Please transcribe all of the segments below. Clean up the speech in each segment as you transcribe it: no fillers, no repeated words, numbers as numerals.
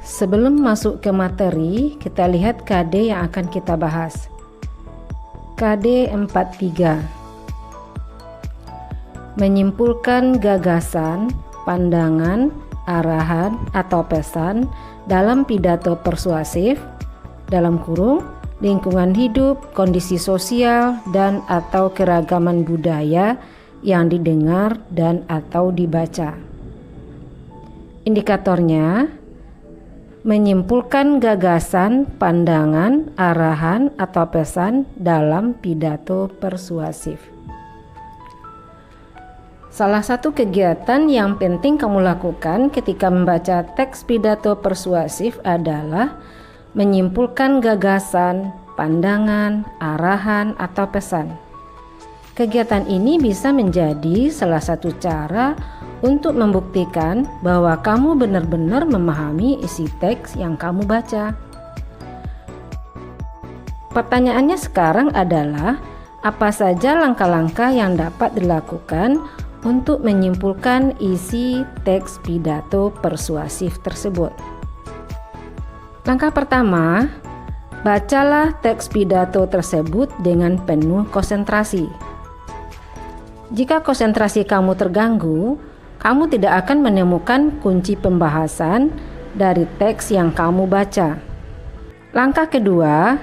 Sebelum masuk ke materi, kita lihat KD yang akan kita bahas. KD 43. Menyimpulkan gagasan, pandangan, arahan, atau pesan dalam pidato persuasif, dalam kurung, lingkungan hidup, kondisi sosial, dan atau keragaman budaya yang didengar dan atau dibaca. Indikatornya, menyimpulkan gagasan, pandangan, arahan, atau pesan dalam pidato persuasif. Salah satu kegiatan yang penting kamu lakukan ketika membaca teks pidato persuasif adalah menyimpulkan gagasan, pandangan, arahan, atau pesan. Kegiatan ini bisa menjadi salah satu cara untuk membuktikan bahwa kamu benar-benar memahami isi teks yang kamu baca. Pertanyaannya sekarang adalah, apa saja langkah-langkah yang dapat dilakukan untuk menyimpulkan isi teks pidato persuasif tersebut? Langkah pertama, bacalah teks pidato tersebut dengan penuh konsentrasi. Jika konsentrasi kamu terganggu, kamu tidak akan menemukan kunci pembahasan dari teks yang kamu baca. Langkah kedua,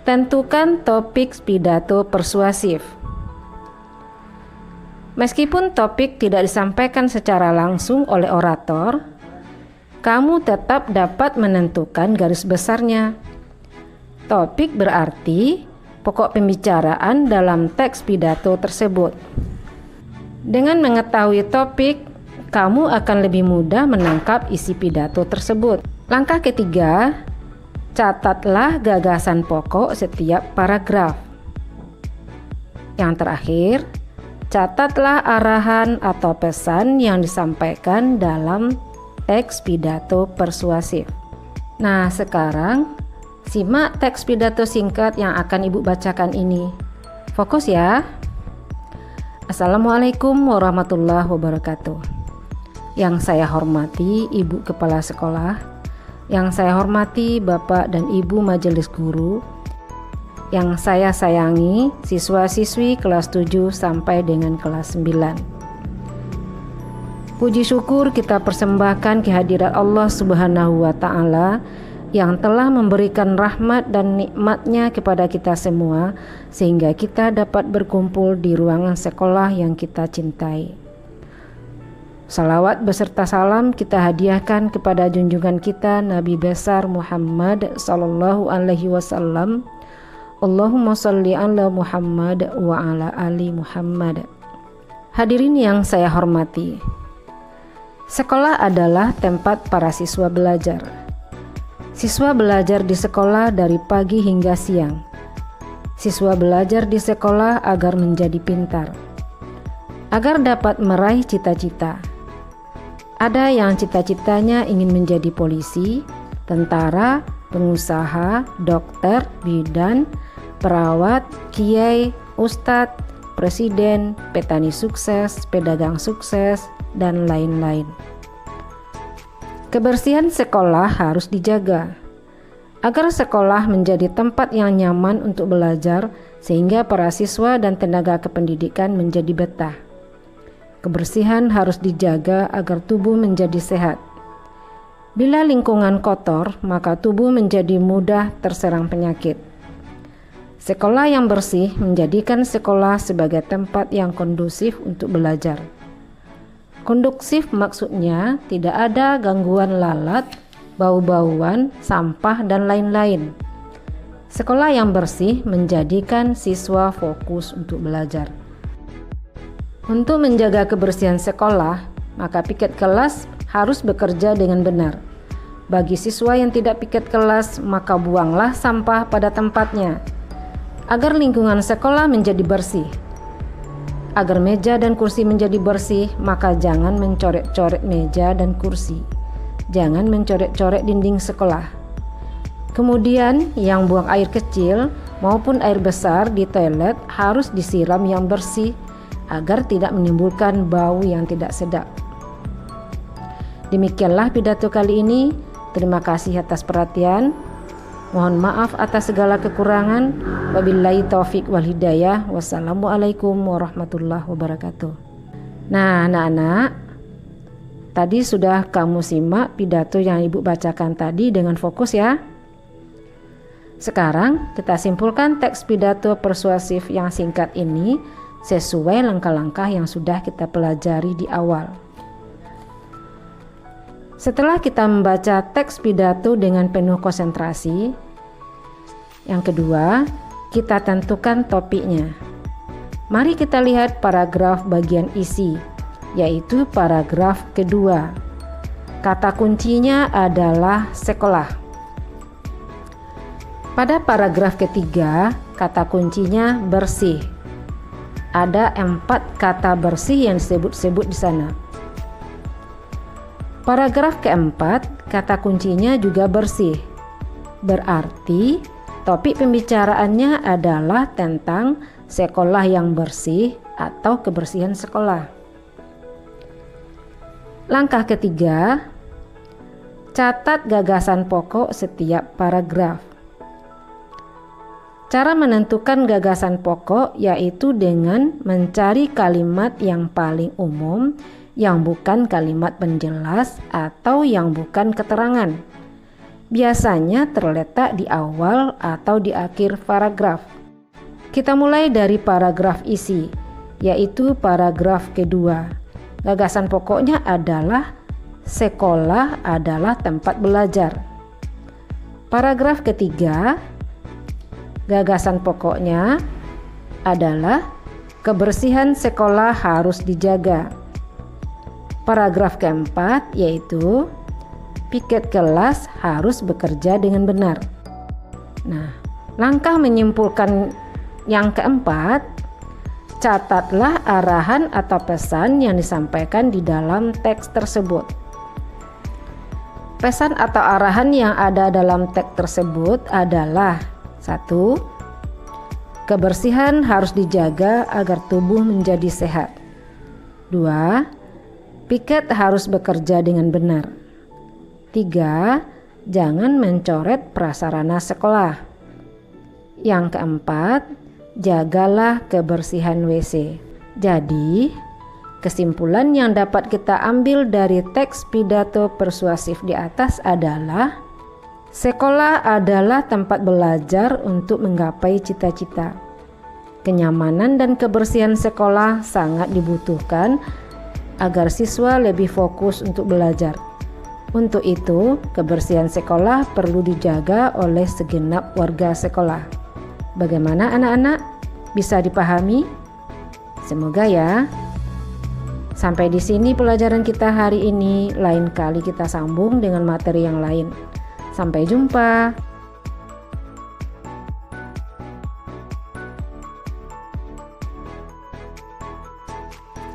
tentukan topik pidato persuasif. Meskipun topik tidak disampaikan secara langsung oleh orator, kamu tetap dapat menentukan garis besarnya. Topik berarti pokok pembicaraan dalam teks pidato tersebut. Dengan mengetahui topik, kamu akan lebih mudah menangkap isi pidato tersebut. Langkah ketiga, catatlah gagasan pokok setiap paragraf. Yang terakhir, catatlah arahan atau pesan yang disampaikan dalam teks pidato persuasif. Nah, sekarang simak teks pidato singkat yang akan Ibu bacakan ini. Fokus ya. Assalamualaikum warahmatullahi wabarakatuh. Yang saya hormati Ibu Kepala Sekolah, yang saya hormati Bapak dan Ibu Majelis Guru, yang saya sayangi siswa-siswi kelas 7 sampai dengan kelas 9. Puji syukur kita persembahkan kehadirat Allah Subhanahu wa Ta'ala yang telah memberikan rahmat dan nikmatnya kepada kita semua sehingga kita dapat berkumpul di ruangan sekolah yang kita cintai. Salawat beserta salam kita hadiahkan kepada junjungan kita Nabi besar Muhammad sallallahu alaihi wasallam. Allahumma shalli ala Muhammad wa ala ali Muhammad. Hadirin yang saya hormati, sekolah adalah tempat para siswa belajar. Siswa belajar di sekolah dari pagi hingga siang. Siswa belajar di sekolah agar menjadi pintar, agar dapat meraih cita-cita. Ada yang cita-citanya ingin menjadi polisi, tentara, pengusaha, dokter, bidan, perawat, kiai, ustadz, presiden, petani sukses, pedagang sukses, dan lain-lain. Kebersihan sekolah harus dijaga agar sekolah menjadi tempat yang nyaman untuk belajar sehingga para siswa dan tenaga kependidikan menjadi betah. Kebersihan harus dijaga agar tubuh menjadi sehat. Bila lingkungan kotor, maka tubuh menjadi mudah terserang penyakit. Sekolah yang bersih menjadikan sekolah sebagai tempat yang kondusif untuk belajar. Kondusif maksudnya tidak ada gangguan lalat, bau-bauan, sampah, dan lain-lain. Sekolah yang bersih menjadikan siswa fokus untuk belajar. Untuk menjaga kebersihan sekolah, maka piket kelas harus bekerja dengan benar. Bagi siswa yang tidak piket kelas, maka buanglah sampah pada tempatnya, agar lingkungan sekolah menjadi bersih. Agar meja dan kursi menjadi bersih, maka jangan mencoret-coret meja dan kursi. Jangan mencoret-coret dinding sekolah. Kemudian, yang buang air kecil maupun air besar di toilet harus disiram yang bersih agar tidak menimbulkan bau yang tidak sedap. Demikianlah pidato kali ini. Terima kasih atas perhatian. Mohon maaf atas segala kekurangan. Wabillahi taufik wal hidayah. Wassalamualaikum warahmatullahi wabarakatuh. Nah, anak-anak, tadi sudah kamu simak pidato yang Ibu bacakan tadi dengan fokus ya. Sekarang kita simpulkan teks pidato persuasif yang singkat ini sesuai langkah-langkah yang sudah kita pelajari di awal. Setelah kita membaca teks pidato dengan penuh konsentrasi, yang kedua, kita tentukan topiknya. Mari kita lihat paragraf bagian isi, yaitu paragraf kedua. Kata kuncinya adalah sekolah. Pada paragraf ketiga, kata kuncinya bersih. Ada 4 kata bersih yang disebut-sebut di sana. Paragraf keempat, kata kuncinya juga bersih. Berarti topik pembicaraannya adalah tentang sekolah yang bersih atau kebersihan sekolah. Langkah ketiga, catat gagasan pokok setiap paragraf. Cara menentukan gagasan pokok yaitu dengan mencari kalimat yang paling umum, yang bukan kalimat penjelas atau yang bukan keterangan. Biasanya terletak di awal atau di akhir paragraf. Kita mulai dari paragraf isi, yaitu paragraf kedua. Gagasan pokoknya adalah sekolah adalah tempat belajar. Paragraf ketiga, gagasan pokoknya adalah kebersihan sekolah harus dijaga. Paragraf keempat yaitu piket kelas harus bekerja dengan benar. Nah, langkah menyimpulkan yang keempat, catatlah arahan atau pesan yang disampaikan di dalam teks tersebut. Pesan atau arahan yang ada dalam teks tersebut adalah 1. Kebersihan harus dijaga agar tubuh menjadi sehat. 2. Piket harus bekerja dengan benar. 3. Jangan mencoret prasarana sekolah. Yang keempat, jagalah kebersihan WC. Jadi, kesimpulan yang dapat kita ambil dari teks pidato persuasif di atas adalah sekolah adalah tempat belajar untuk menggapai cita-cita. Kenyamanan dan kebersihan sekolah sangat dibutuhkan agar siswa lebih fokus untuk belajar. Untuk itu, kebersihan sekolah perlu dijaga oleh segenap warga sekolah. Bagaimana anak-anak? Bisa dipahami? Semoga ya. Sampai di sini pelajaran kita hari ini. Lain kali kita sambung dengan materi yang lain. Sampai jumpa.